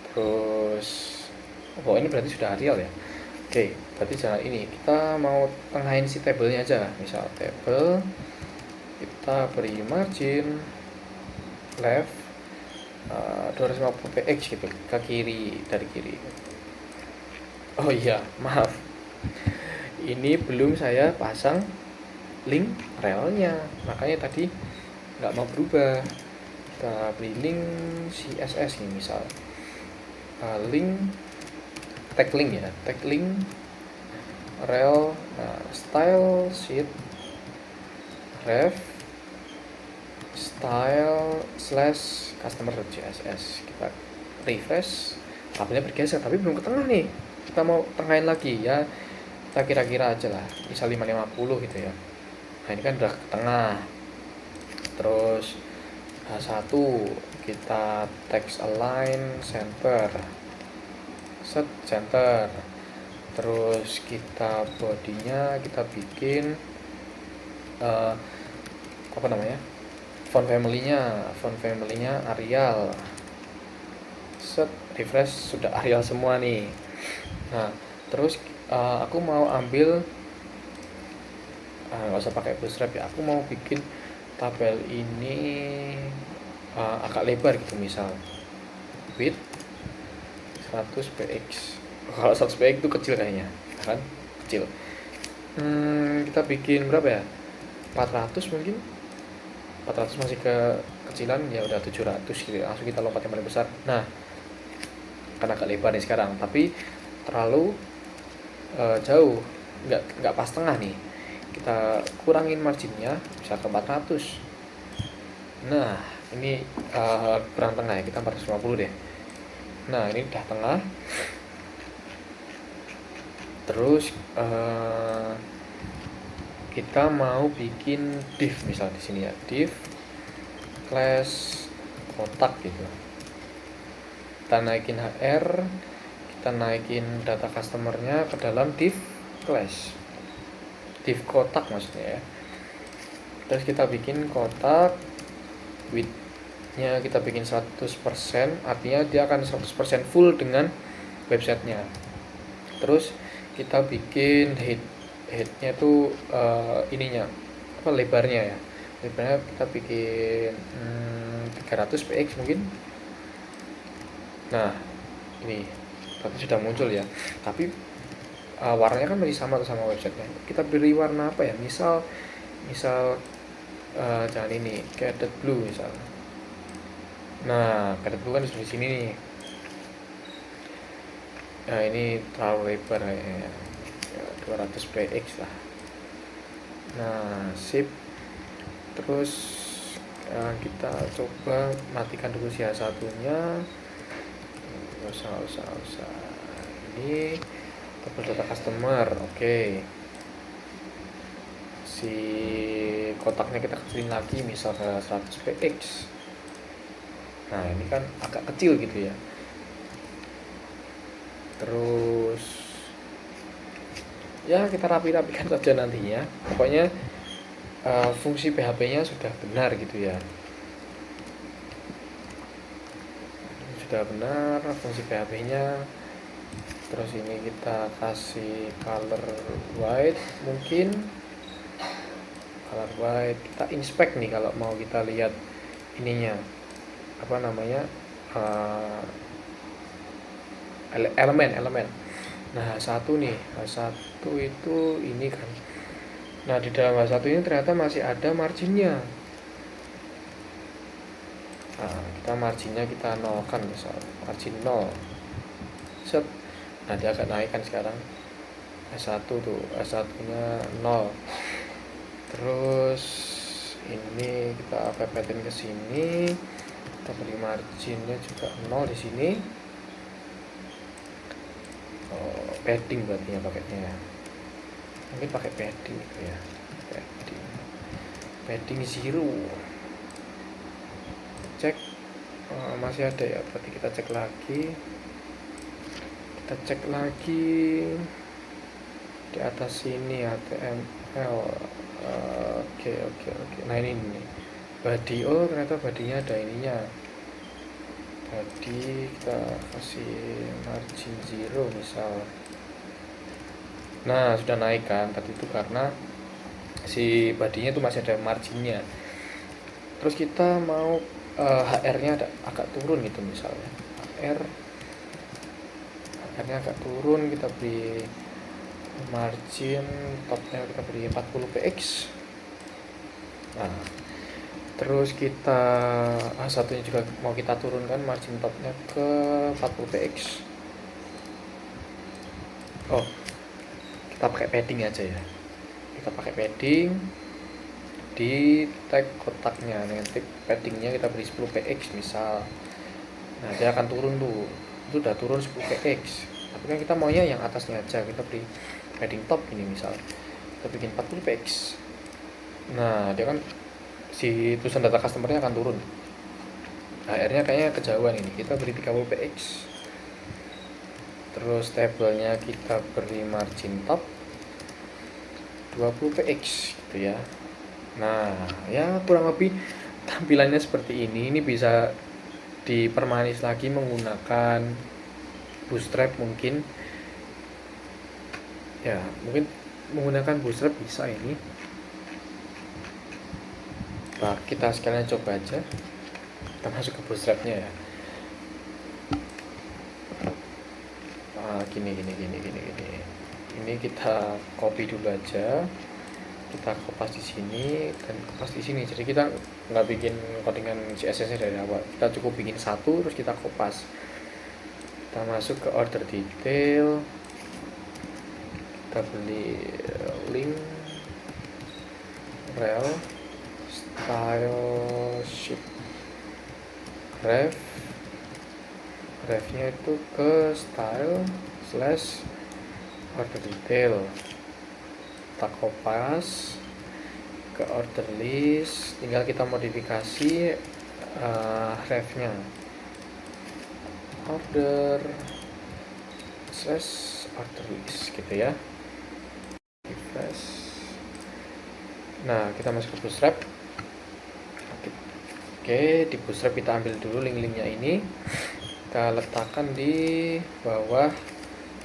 Speaker 1: terus ini berarti sudah Arial ya. Oke, berarti jangan ini, kita mau tengahin si tabelnya aja, misal table, kita beri margin left 250 px gitu, ke kiri, dari kiri. Oh iya, maaf, ini belum saya pasang link relnya, makanya tadi nggak mau berubah. Kita beri link CSS nih, misal link tag link ya, tag link rel, style sheet ref style slash customer.css. Kita refresh, tabelnya bergeser tapi belum ke tengah nih, kita mau tengahin lagi ya, kita kira-kira aja lah, misal 550 gitu ya. Nah, ini kan udah ke tengah. Terus H1 kita text align center, set center. Terus kita bodinya kita bikin apa namanya, font family-nya Arial. Set, refresh, sudah Arial semua nih. Nah, terus aku mau ambil nggak usah pakai bootstrap ya, aku mau bikin tabel ini agak lebar gitu, misal width 100 px. Kalau 100 px itu kecil kayaknya, kan kecil. Kita bikin berapa ya, 400 mungkin, 400 masih kecilan ya, udah 700 gitu, langsung kita lompat yang paling besar. Nah, kan agak lebar nih sekarang, tapi terlalu jauh, nggak pas tengah nih, kita kurangin marginnya bisa ke 400. Nah, ini kurang tengah ya, kita 450 deh. Nah, ini udah tengah. Terus kita mau bikin div, misal di sini ya, div class kotak gitu. Kita naikin HR, kita naikin data customernya ke dalam div class, div kotak maksudnya ya. Terus kita bikin kotak, width-nya kita bikin 100%, artinya dia akan 100% full dengan websitenya. Terus kita bikin headnya tuh ininya apa, lebarnya ya, lebarnya kita bikin 300 px mungkin. Nah, ini berarti sudah muncul ya, tapi warnanya kan masih sama tuh sama websitenya. Kita beri warna apa ya, misal jangan ini, shaded blue misal. Nah, shaded blue kan di sini nih. Nah, ini terlalu lebar kayaknya ya, 200 px lah. Nah, sip. Terus kita coba matikan dulu si satunya. Usah. Ini tabel data customer, oke. Si kotaknya kita kecilin lagi, misalnya 100 px. Nah, ini kan agak kecil gitu ya. Terus ya kita rapi-rapikan saja nantinya. Pokoknya fungsi PHP-nya sudah benar gitu ya. Sudah benar fungsi PHP-nya. Terus ini kita kasih color white, mungkin color white. Kita inspect nih kalau mau kita lihat ininya, apa namanya, elemen. Nah, satu nih, satu itu ini kan. Nah, di dalam satu ini ternyata masih ada marginnya. Nah, kita marginnya kita nolkan, misal margin 0. Set. Nah, dia agak naik kan sekarang. S1 tuh, S1 nya 0. Terus ini kita pepetin ke sini, kita beri marginnya juga 0 di sini. Padding berarti ya pakainya, mungkin pakai padding gitu ya, padding 0. Cek masih ada ya, berarti kita cek lagi di atas sini HTML. Oke. Nah ini nih body, ternyata badinya ada ininya. Body kita kasih margin 0 misal. Nah sudah naik kan, tadi itu karena si badinya itu masih ada marginnya. Terus kita mau HR-nya agak turun gitu misalnya, HR-nya agak turun, kita beri margin topnya kita beri 40 px. Nah terus kita satunya juga mau kita turunkan margin topnya ke 40 px. Kita pakai padding aja ya, kita pakai padding di tag kotaknya, nanti paddingnya kita beri 10 px misal. Nah dia akan turun tuh, itu udah turun 10 px, tapi kan kita maunya yang atasnya aja, kita beri padding top ini misal, kita bikin 40 px. Nah dia kan si tulisan data customernya akan turun. HR-nya kayaknya kejauhan ini, kita beri 30 px. Terus tabelnya kita beri margin top 20 px gitu ya. Nah ya kurang lebih tampilannya seperti ini. Ini bisa dipermanis lagi menggunakan Bootstrap mungkin ya, mungkin menggunakan Bootstrap bisa ini. Nah kita sekalian coba aja, kita masuk ke Bootstrapnya ya. Gini ini kita copy dulu aja, kita kopas di sini dan kopas di sini. Jadi kita nggak bikin codingan CSS nya dari awal, kita cukup bikin satu terus kita kopas. Kita masuk ke order detail, kita beli link rel style sheet refnya itu ke style / order detail, kita kopas ke order list, tinggal kita modifikasi refnya order / order list gitu ya. Refresh. Nah kita masuk ke Bootstrap. Oke, di Bootstrap kita ambil dulu link-linknya ini, kita letakkan di bawah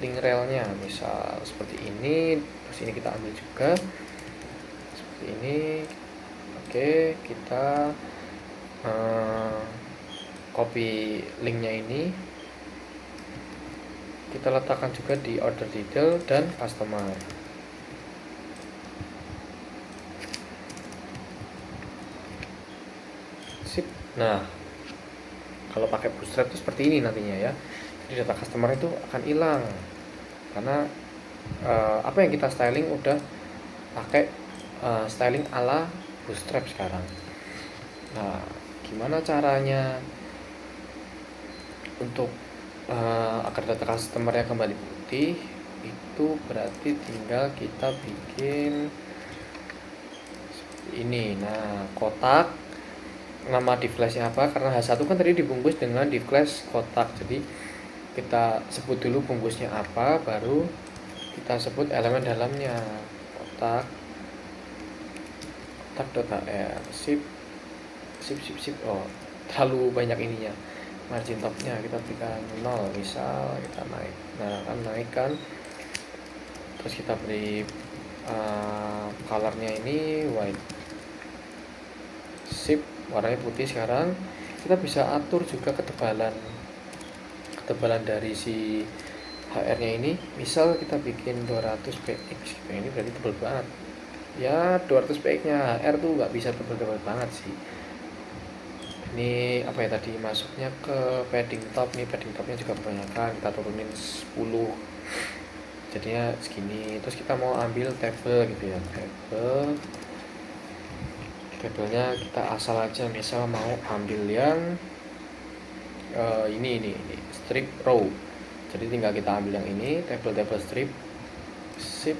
Speaker 1: link relnya, misal seperti ini. Terus ini kita ambil juga seperti ini. Oke, kita copy linknya ini, kita letakkan juga di order detail dan customer. Sip. Nah kalau pakai Bootstrap itu seperti ini nantinya ya. Jadi data customer itu akan hilang karena apa yang kita styling udah pakai styling ala Bootstrap sekarang. Nah gimana caranya untuk agar data customernya kembali putih? Itu berarti tinggal kita bikin ini. Nah kotak, nama div class-nya apa, karena H1 kan tadi dibungkus dengan div class kotak, jadi kita sebut dulu bungkusnya apa, baru kita sebut elemen dalamnya, kotak.hr. Sip. Terlalu banyak ininya. Margin topnya kita berikan 0 misal, kita naikkan, terus kita beri colornya ini white. Sip, warnanya putih. Sekarang kita bisa atur juga ketebalan dari si HR-nya ini. Misal kita bikin 200 px gitu. Ini berarti tebal banget. Ya 200 px-nya HR tuh nggak bisa tebal banget sih. Ini apa ya, tadi masuknya ke padding top. Nih padding topnya juga kebanyakan, kita turunin 10, jadinya segini. Terus kita mau ambil tabel gitu ya, tabelnya kita asal aja, misal mau ambil yang ini strip row. Jadi tinggal kita ambil yang ini, table strip, sip,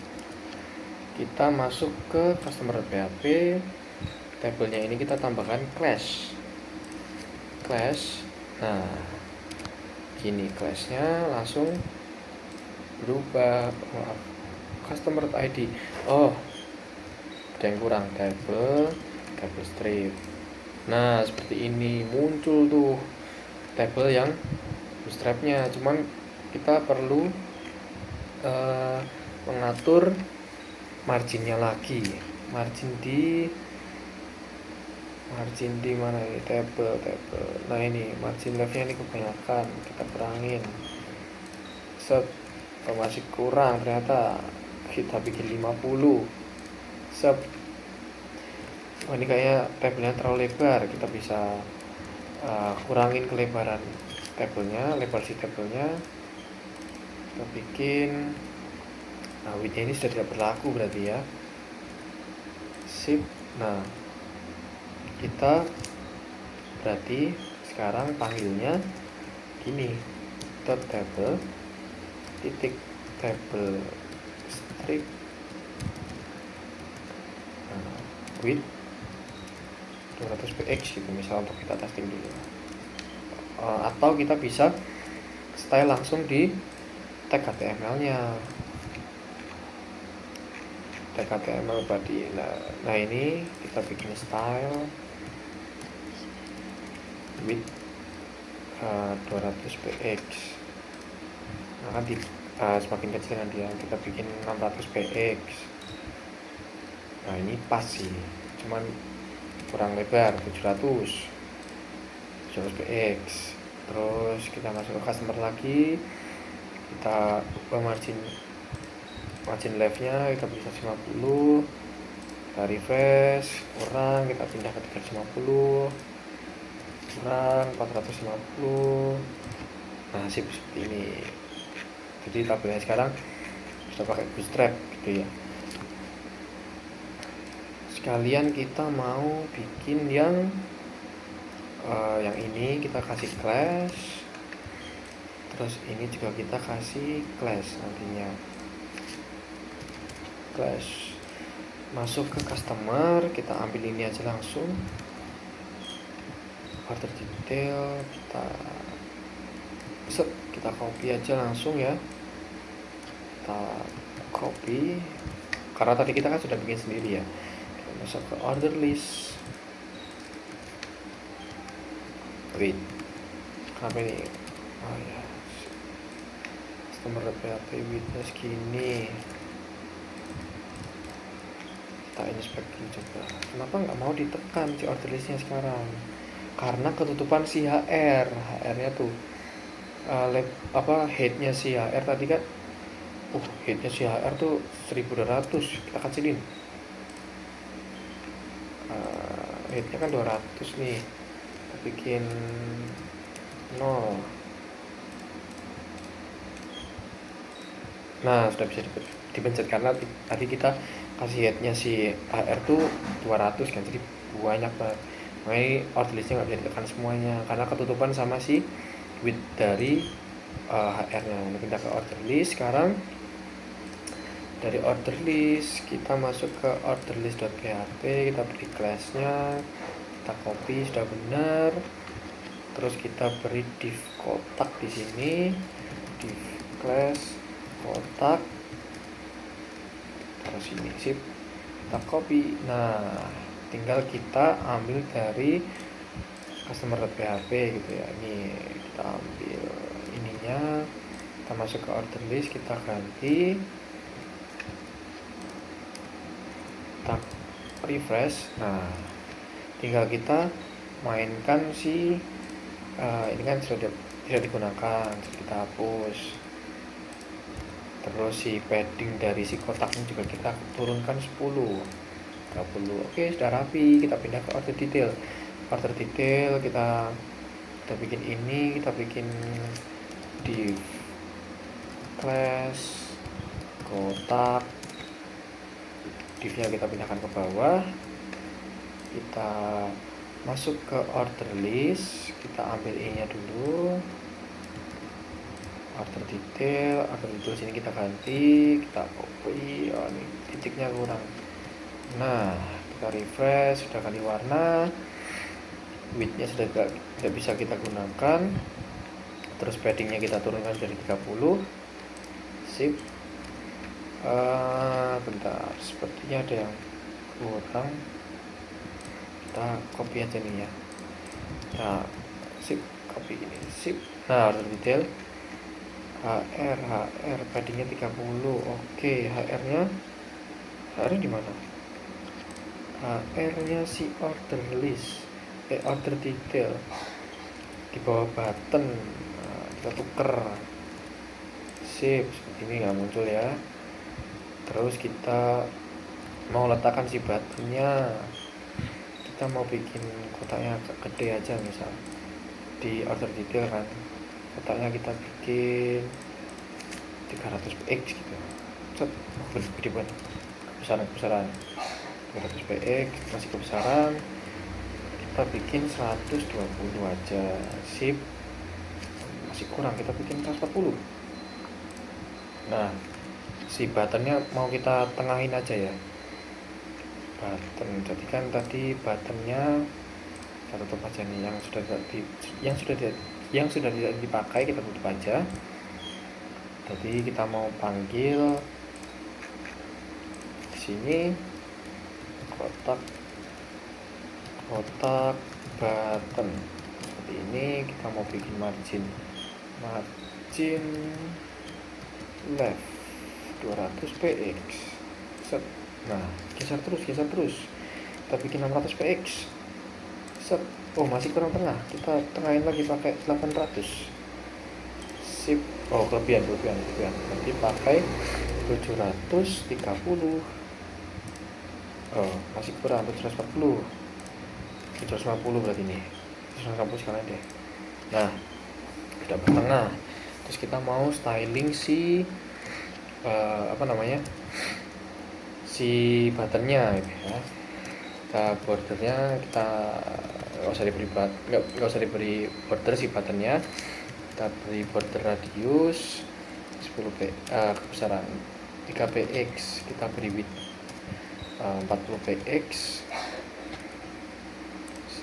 Speaker 1: kita masuk ke customer.php, tabelnya ini kita tambahkan class. Nah gini, classnya langsung berubah. Customer ID, oh ada yang kurang, table strip. Nah seperti ini muncul tuh table yang bootstrapnya, cuman kita perlu mengatur marginnya lagi. Margin di mana ini, table. Nah ini margin leftnya ini kebanyakan, kita kurangin. Set, masih kurang ternyata, kita bikin 50. Set, oh ini kayaknya tabelnya terlalu lebar, kita bisa kurangin kelebaran tabelnya, lebar si tabelnya. Kita bikin, nah widthnya ini sudah tidak berlaku berarti ya. Sip. Nah kita berarti sekarang panggilnya gini, table titik table strip, width 200px gitu misal, untuk kita testing dulu. Atau kita bisa style langsung di tag HTML nya, tag HTML body. Nah ini kita bikin style width 200px. Nah kan semakin kecil kan dia, kita bikin 600px. Nah ini pas sih, cuman kurang lebar, 700px. Terus kita masuk ke customer lagi, kita ubah margin leftnya, kita bisa 50, kita refresh, kurang, kita pindah ke 350, kurang 450. Nah sip, seperti ini. Jadi tabelnya sekarang sudah pakai bootstrap gitu ya. Sekalian kita mau bikin yang ini kita kasih class, terus ini juga kita kasih class nantinya. Class, masuk ke customer, kita ambil ini aja langsung, order detail, kita copy aja langsung ya. Kita copy, karena tadi kita kan sudah bikin sendiri ya. Kita masuk ke order list. Wait, kenapa ini? Oh ya, customer.php widthnya segini. Kita inspect dulu coba. Kenapa nggak mau ditekan si order listnya sekarang? Karena ketutupan si HR-nya tuh. Headnya si HR tadi kan, headnya si HR tuh 1200, kita kecilin. Headnya kan 200 nih, kita bikin 0. Nah sudah bisa dipencet, karena tadi kita kasih headnya si HR tuh 200 kan, jadi banyak banget. Makanya order listnya nggak bisa ditekan semuanya, karena ketutupan sama si width dari HR-nya. Nah, kita ke order list sekarang. Dari order list kita masuk ke order list.php, kita beri class-nya, kita copy sudah benar. Terus kita beri div kotak di sini, div class kotak, terus ini sip, kita copy. Nah tinggal kita ambil dari customer.php gitu ya. Ini kita ambil ininya, kita masuk ke order list, kita ganti, kita refresh. Nah tinggal kita mainkan si ini kan sudah tidak digunakan, kita hapus. Terus si padding dari si kotaknya juga kita turunkan 10, 30. Oke, sudah rapi. Kita pindah ke order detail. Order detail kita bikin ini, kita bikin div class kotak, divnya kita pindahkan ke bawah, kita masuk ke order list, kita ambil E nya dulu, order detail sini kita ganti, kita copy. Oh, ini titiknya kurang. Nah, kita refresh, sudah ganti warna, widthnya sudah tidak bisa kita gunakan, terus paddingnya kita turunkan dari 30. Sip. Bentar, sepertinya ada yang kurang, kita copy aja nih ya. Nah, sip, copy ini, sip. Nah, order detail HR paddingnya 30. Oke, HR nya di mana? HR nya si order list, order detail di bawah button. Nah, kita tuker, sip, seperti ini nggak muncul ya. Terus kita mau letakkan si buttonnya, kita mau bikin kotaknya gede aja, misal di order detail kan, kotaknya kita bikin 300 px gitu. Set, gede banget, kebesaran 300 px, masih kebesaran, kita bikin 120 aja. Sip, masih kurang, kita bikin 140. Nah, si buttonnya mau kita tengahin aja ya, button. Jadi kan tadi buttonnya kita tutup aja nih, yang sudah tidak dipakai kita tutup aja. Jadi kita mau panggil di sini kotak button seperti ini. Kita mau bikin margin left 200 px. Set. Nah, geser terus, kita bikin 600 px. Set. Oh, masih kurang tengah, kita tengahin lagi pakai 800. Sip. Oh, kelebihan. Nanti pakai 730. Oh, masih kurang 740. 750 berarti nih. 750 sekarang deh. Nah, udah bertengah. Terus kita mau styling si si buttonnya gitu ya. Kita bordernya kita nggak usah diberi border si buttonnya. Kita beri border radius 10 kebesaran 3 px, kita beri width 40 px.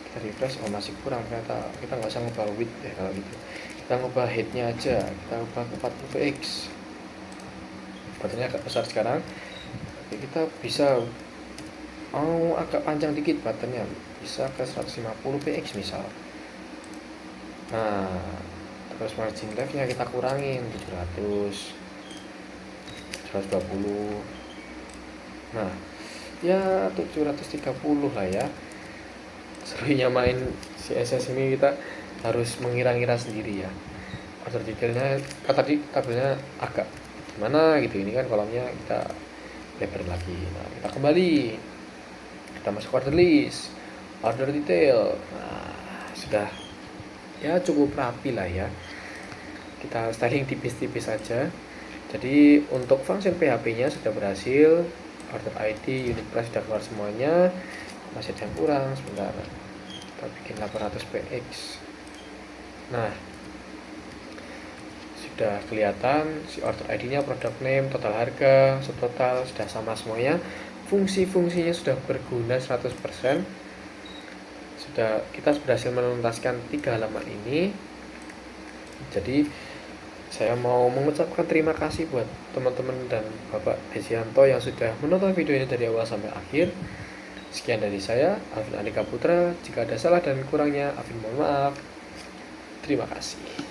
Speaker 1: Kita refresh. Oh, masih kurang, ternyata kita nggak usah ngubah width ya. Kalau gitu kita ngubah headnya aja, kita ubah ke 40 px. Buttonnya agak besar sekarang, tapi kita bisa agak panjang dikit buttonnya, bisa ke 150 px misal. Nah, terus margin leftnya kita kurangin 700, 120. Nah, ya 730 lah ya. Serunya main CSS ini kita harus mengira-ngira sendiri ya. Order detailnya tadi tabelnya agak gimana gitu, ini kan kolomnya kita lebar lagi. Nah, kita kembali, kita masuk order list, order detail. Nah, sudah ya cukup rapi lah ya. Kita styling tipis-tipis saja. Jadi untuk function PHP nya sudah berhasil, order ID, unit price sudah keluar semuanya. Masih ada yang kurang, sebentar, kita bikin 800 px. Nah, sudah kelihatan si order ID nya, product name, total harga, subtotal sudah sama semuanya. Fungsi-fungsinya sudah berguna 100%. Kita berhasil menuntaskan 3 halaman ini. Jadi saya mau mengucapkan terima kasih buat teman-teman dan Bapak Desianto yang sudah menonton video ini dari awal sampai akhir. Sekian dari saya, Alvin Andika Putra. Jika ada salah dan kurangnya, Alvin mohon maaf. Terima kasih.